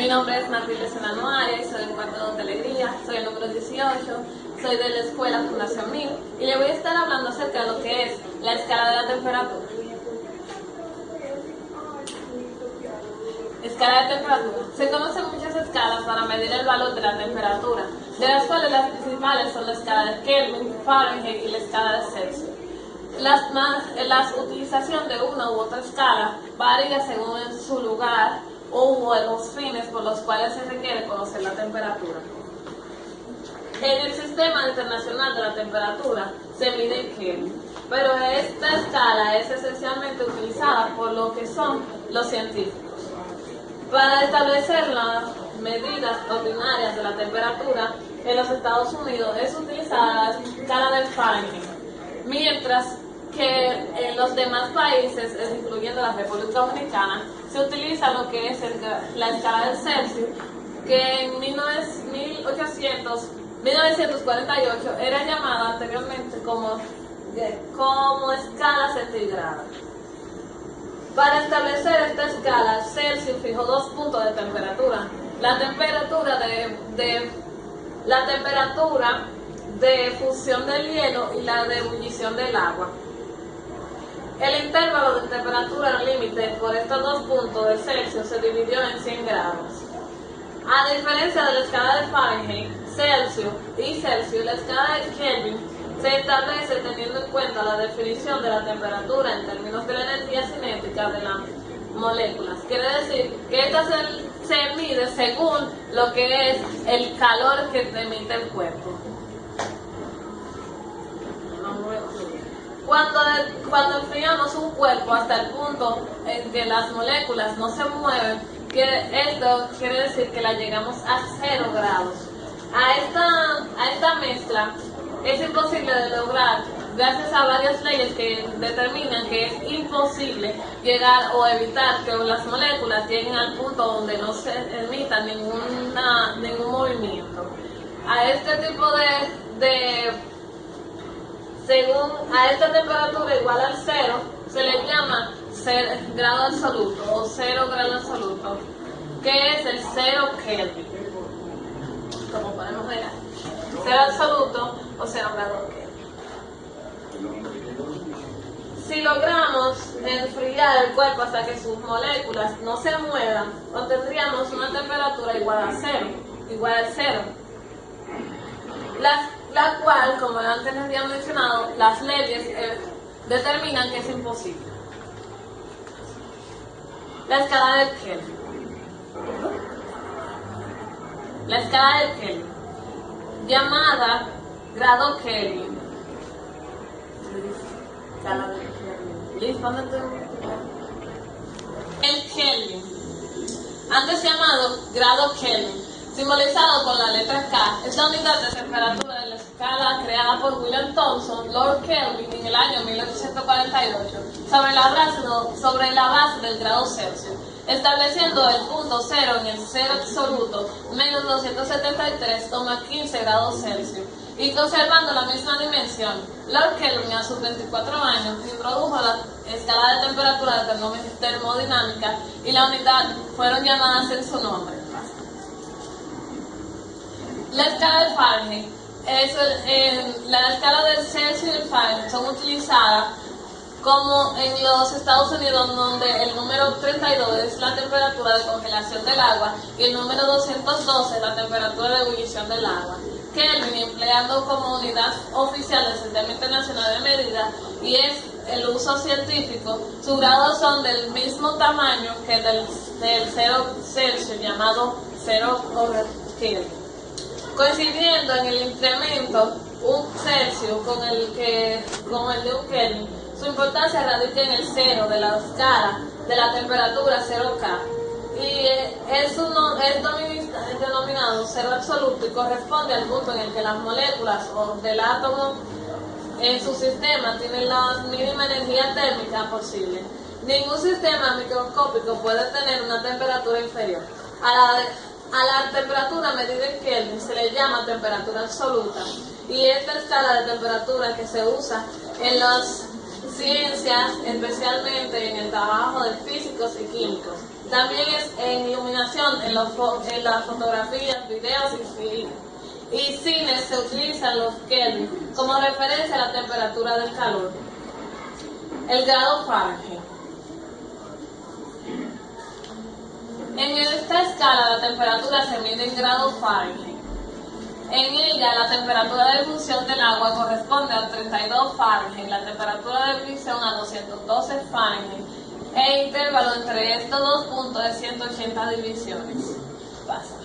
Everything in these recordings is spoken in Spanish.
Mi nombre es Matilde Solano Arias, soy del cuarto de hotelería, soy el número 18, soy de la escuela Fundación MIL y le voy a estar hablando acerca de lo que es la escala de la temperatura. Escala de temperatura. Se conocen muchas escalas para medir el valor de la temperatura, de las cuales las principales son la escala de Kelvin, Fahrenheit y la escala de Celsius. La utilización de una u otra escala varía según su lugar o los fines por los cuales se requiere conocer la temperatura. En el Sistema Internacional de la Temperatura se mide en Kelvin, pero esta escala es esencialmente utilizada por lo que son los científicos. Para establecer las medidas ordinarias de la temperatura en los Estados Unidos es utilizada la escala del Fahrenheit, mientras que en los demás países, incluyendo la República Dominicana, se utiliza lo que es la escala del Celsius, que en 1948 era llamada anteriormente como escala centigrada. Para establecer esta escala, Celsius fijó dos puntos de temperatura: la temperatura de fusión del hielo y la de ebullición del agua. El intervalo de temperatura límite por estos dos puntos de Celsius se dividió en 100 grados. A diferencia de la escala de Fahrenheit, Celsius, la escala de Kelvin se establece teniendo en cuenta la definición de la temperatura en términos de la energía cinética de las moléculas. Quiere decir que esta se mide según lo que es el calor que emite el cuerpo. Cuando enfriamos un cuerpo hasta el punto en que las moléculas no se mueven, esto quiere decir que la llegamos a 0 grados. A esta mezcla es imposible de lograr gracias a varias leyes que determinan que es imposible llegar o evitar que las moléculas lleguen al punto donde no se emita ningún movimiento. A este tipo a esta temperatura igual al 0 se le llama grado absoluto o 0 grado absoluto, que es el 0 Kelvin. Como podemos ver, 0 absoluto o 0 grado Kelvin. Si logramos enfriar el cuerpo hasta que sus moléculas no se muevan, obtendríamos una temperatura igual al 0. La cual, como antes les había mencionado, las leyes determinan que es imposible. La escala de Kelvin. La escala de Kelvin, llamada grado Kelvin. El Kelvin, antes llamado grado Kelvin, simbolizado con la letra K, es la unidad de temperatura de la escala creada por William Thomson, Lord Kelvin, en el año 1848, sobre la base del grado Celsius, estableciendo el punto 0 en el 0 absoluto, menos 273,15 grados Celsius, y conservando la misma dimensión. Lord Kelvin, a sus 24 años, introdujo la escala de temperatura de termodinámica y la unidad fueron llamadas en su nombre. La escala de Fahrenheit, la escala del Celsius y el Fahrenheit son utilizadas como en los Estados Unidos, donde el número 32 es la temperatura de congelación del agua y el número 212 es la temperatura de ebullición del agua. Kelvin, empleando como unidad oficial del Sistema Internacional de Medidas y es el uso científico, sus grados son del mismo tamaño que del 0 Celsius, llamado 0 Kelvin. Coincidiendo en el incremento un Celsius con el de un Kelvin, su importancia radica en el 0 de la escala de la temperatura 0K y es denominado 0 absoluto y corresponde al punto en el que las moléculas del átomo en su sistema tienen la mínima energía térmica posible. Ningún sistema microscópico puede tener una temperatura inferior. A la temperatura medida en Kelvin se le llama temperatura absoluta y esta escala de temperatura que se usa en las ciencias, especialmente en el trabajo de físicos y químicos. También es en iluminación, en las fotografías, videos y cines se utilizan los Kelvin como referencia a la temperatura del calor. El grado Fahrenheit. En esta escala la temperatura se mide en grados Fahrenheit. En ella la temperatura de ebullición del agua corresponde a 32 Fahrenheit, la temperatura de ebullición a 212 Fahrenheit, e intervalo entre estos dos puntos de 180 divisiones. Pasa.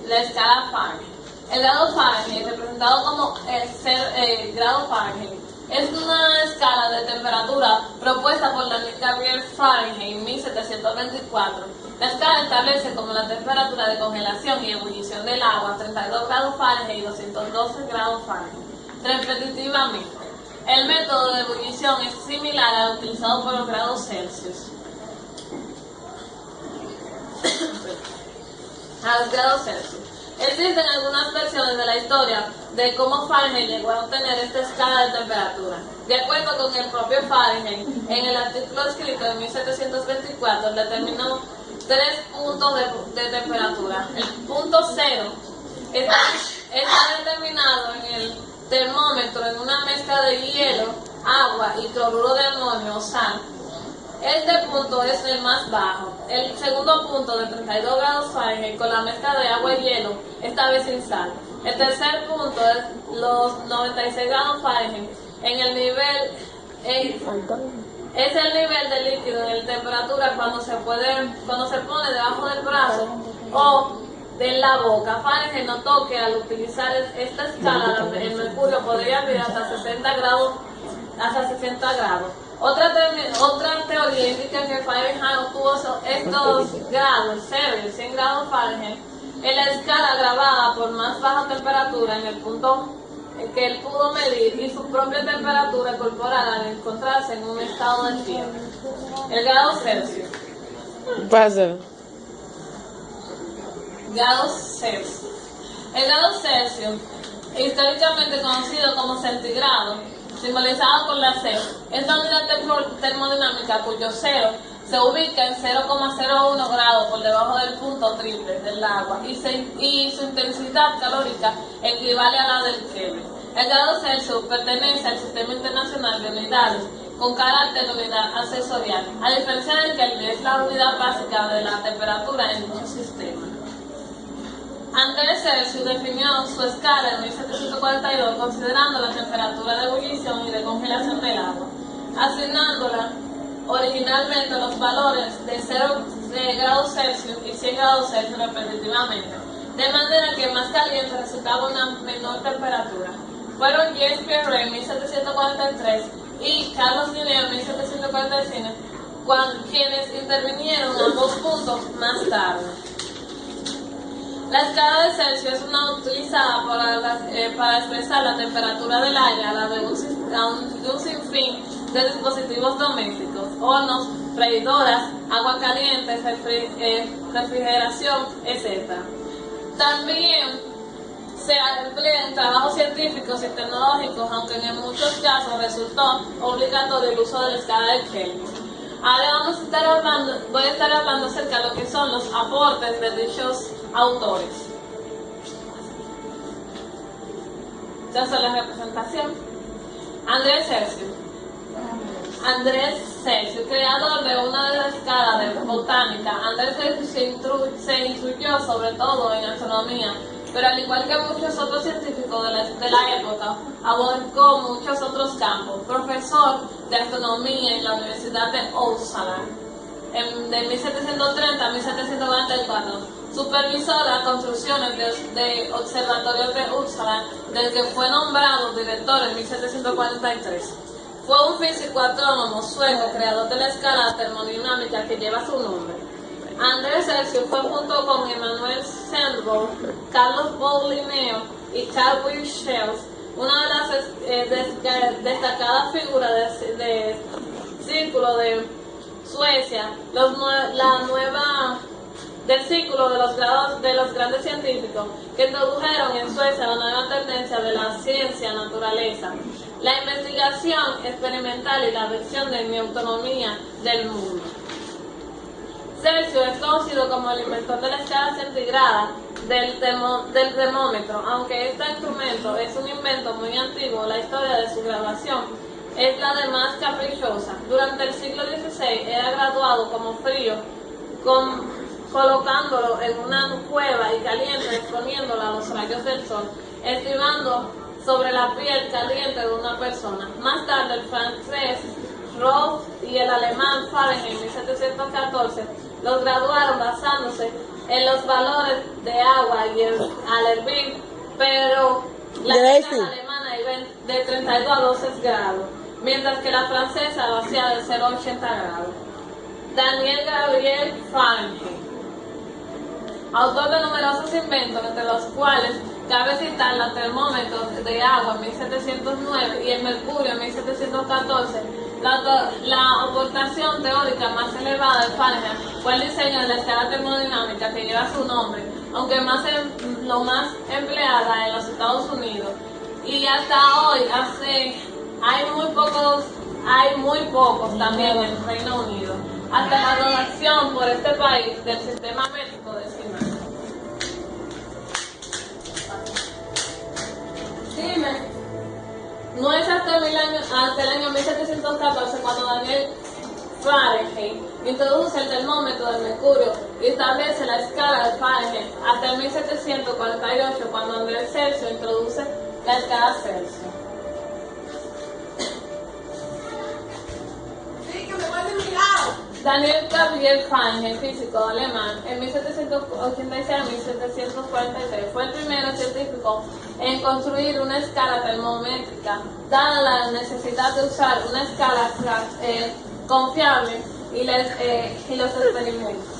La escala Fahrenheit. El grado Fahrenheit, representado como el grado Fahrenheit, es una escala de temperatura propuesta por Daniel Gabriel Fahrenheit en 1724. La escala establece como la temperatura de congelación y ebullición del agua 32 grados Fahrenheit y 212 grados Fahrenheit, repetitivamente. El método de ebullición es similar al utilizado por los grados Celsius. A los grados Celsius. Existen algunas versiones de la historia de cómo Fahrenheit llegó a obtener esta escala de temperatura. De acuerdo con el propio Fahrenheit, en el artículo escrito en 1724 determinó 3 puntos de temperatura. El punto 0 está determinado en el termómetro en una mezcla de hielo, agua y cloruro de amonio o sal. Este punto es el más bajo. El segundo punto de 32 grados Fahrenheit con la mezcla de agua y hielo, esta vez sin sal. El tercer punto es los 96 grados Fahrenheit. En el nivel es el nivel de líquido en la temperatura cuando se pone debajo del brazo o de la boca. Fahrenheit notó que al utilizar esta escala el mercurio podría ir hasta 60 grados. Otra teoría indica que Fahrenheit obtuvo estos grados, 0 y 100 grados Fahrenheit, en la escala grabada por más baja temperatura en el punto en que él pudo medir y su propia temperatura corporal al encontrarse en un estado de fiebre. El grado Celsius. Pasa. Grado Celsius. El grado Celsius, históricamente conocido como centigrado, simbolizado por la C, es la unidad termodinámica cuyo cero se ubica en 0,01 grados por debajo del punto triple del agua y su intensidad calórica equivale a la del Kelvin. El grado Celsius pertenece al Sistema Internacional de Unidades con carácter de unidad accesorial, a diferencia del Kelvin es la unidad básica de la temperatura en dicho sistema. Andrés Celsius definió su escala en 1742 considerando la temperatura de ebullición y de congelación del agua, asignándola originalmente los valores de 0 grados Celsius y 100 grados Celsius repetitivamente, de manera que más caliente resultaba una menor temperatura. Fueron James Pierre en 1743 y Carlos Linneo en 1745 quienes intervinieron ambos puntos más tarde. La escala de Celsius es una utilizada para expresar la temperatura del aire a la de un sinfín de dispositivos domésticos, hornos, freidoras, agua caliente, refrigeración, etc. También se emplea en trabajos científicos y tecnológicos, aunque en muchos casos resultó obligatorio el uso de la escala de Kelvin. Ahora voy a estar hablando acerca de lo que son los aportes de dichos autores. Esta es la representación. Andrés Celsius, creador de una de las escalas de botánica. Andrés Celsius se instruyó sobre todo en astronomía, pero al igual que muchos otros científicos de la época, abarcó muchos otros campos. Profesor de astronomía en la Universidad de Uppsala de 1730 a 1744, supervisó las construcciones de observatorios de Uppsala, del que fue nombrado director en 1743. Fue un físico astrónomo sueco, creador de la escala termodinámica que lleva su nombre. Andrés Celsius fue junto con Emanuel Sandborn, Carlos Paul Linneo y Carl Wilhelm Schell una de las destacadas figuras de círculo de Suecia, la nueva del círculo de los grandes científicos que introdujeron en Suecia la nueva tendencia de la ciencia naturaleza, la investigación experimental y la versión de mi autonomía del mundo. Celsius es conocido como el inventor de la escala centigrada del termómetro. Aunque este instrumento es un invento muy antiguo, la historia de su graduación es la de más caprichosa. Durante el siglo XVI era graduado como frío, colocándolo en una cueva y caliente, exponiéndolo a los rayos del sol, estimando sobre la piel caliente de una persona. Más tarde el francés Rolf y el alemán Fahrenheit en 1714 los graduaron basándose en los valores de agua y al hervir, pero la alemana iba de 32 a 12 grados, mientras que la francesa lo hacía de 0 a 80 grados. Daniel Gabriel Fahrenheit, autor de numerosos inventos, entre los cuales cabe citar los termómetros de agua en 1709 y el mercurio en 1714. La aportación teórica más elevada de Fahrenheit fue el diseño de la escala termodinámica que lleva su nombre, aunque lo más empleada en los Estados Unidos. Y hasta hoy hay muy pocos también en el Reino Unido, hasta la adopción por este país del sistema métrico decimal. Dime. No es hasta el año 1714 cuando Daniel Fahrenheit introduce el termómetro del mercurio y establece la escala de Fahrenheit, hasta el 1748 cuando Andrés Celsius introduce la escala Celsius. Daniel Gabriel Fahrenheit, físico alemán, en 1786 a 1743, fue el primer científico en construir una escala termométrica, dada la necesidad de usar una escala confiable y los experimentos.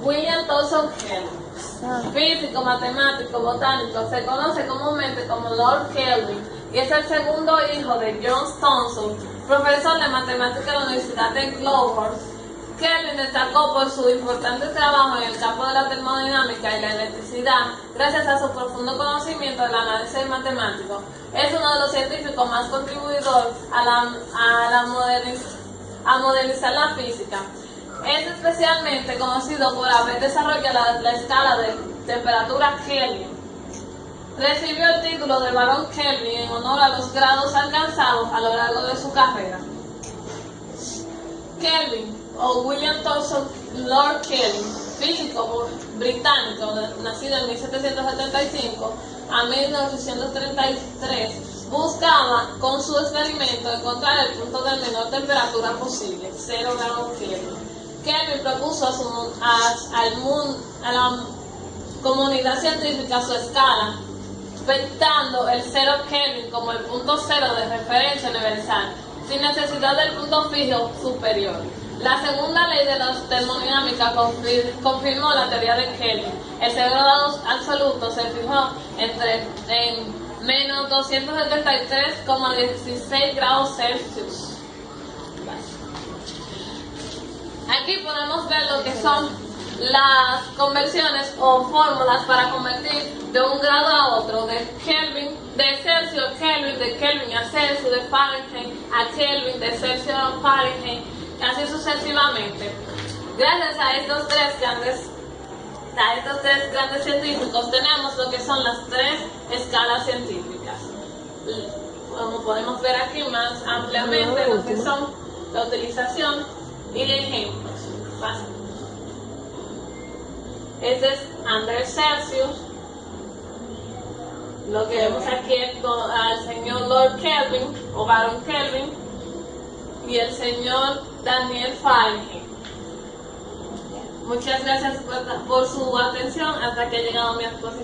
William Thomson Kelvin, físico, matemático, botánico, se conoce comúnmente como Lord Kelvin y es el segundo hijo de John Thomson, profesor de matemática de la Universidad de Glasgow. Kelvin destacó por su importante trabajo en el campo de la termodinámica y la electricidad gracias a su profundo conocimiento del análisis matemático. Es uno de los científicos más contribuidores a modernizar la física. Es especialmente conocido por haber desarrollado la escala de temperatura Kelvin. Recibió el título de Barón Kelvin en honor a los grados alcanzados a lo largo de su carrera. Kelvin, o William Thomson Lord Kelvin, físico británico, nacido en 1775 a 1933, buscaba con su experimento encontrar el punto de menor temperatura posible, 0 grados Kelvin. Kelvin propuso a la comunidad científica su escala, dictando el 0 Kelvin como el punto cero de referencia universal, sin necesidad del punto fijo superior. La segunda ley de la termodinámica confirmó la teoría de Kelvin. El 0 grado absoluto se fijó en menos 273,16 grados Celsius. Aquí podemos ver lo que son las conversiones o fórmulas para convertir de un grado a otro, de Celsius a Kelvin, de Kelvin a Celsius, de Fahrenheit a Kelvin, de Celsius a Fahrenheit, así sucesivamente. Gracias a estos tres grandes científicos tenemos lo que son las tres escalas científicas. Como podemos ver aquí más ampliamente lo que son la utilización y ejemplos. Este es Andrés Celsius. Lo que vemos aquí es al señor Lord Kelvin o Barón Kelvin y el señor Daniel Fahrenheit. Muchas gracias por su atención hasta que he llegado a mi exposición.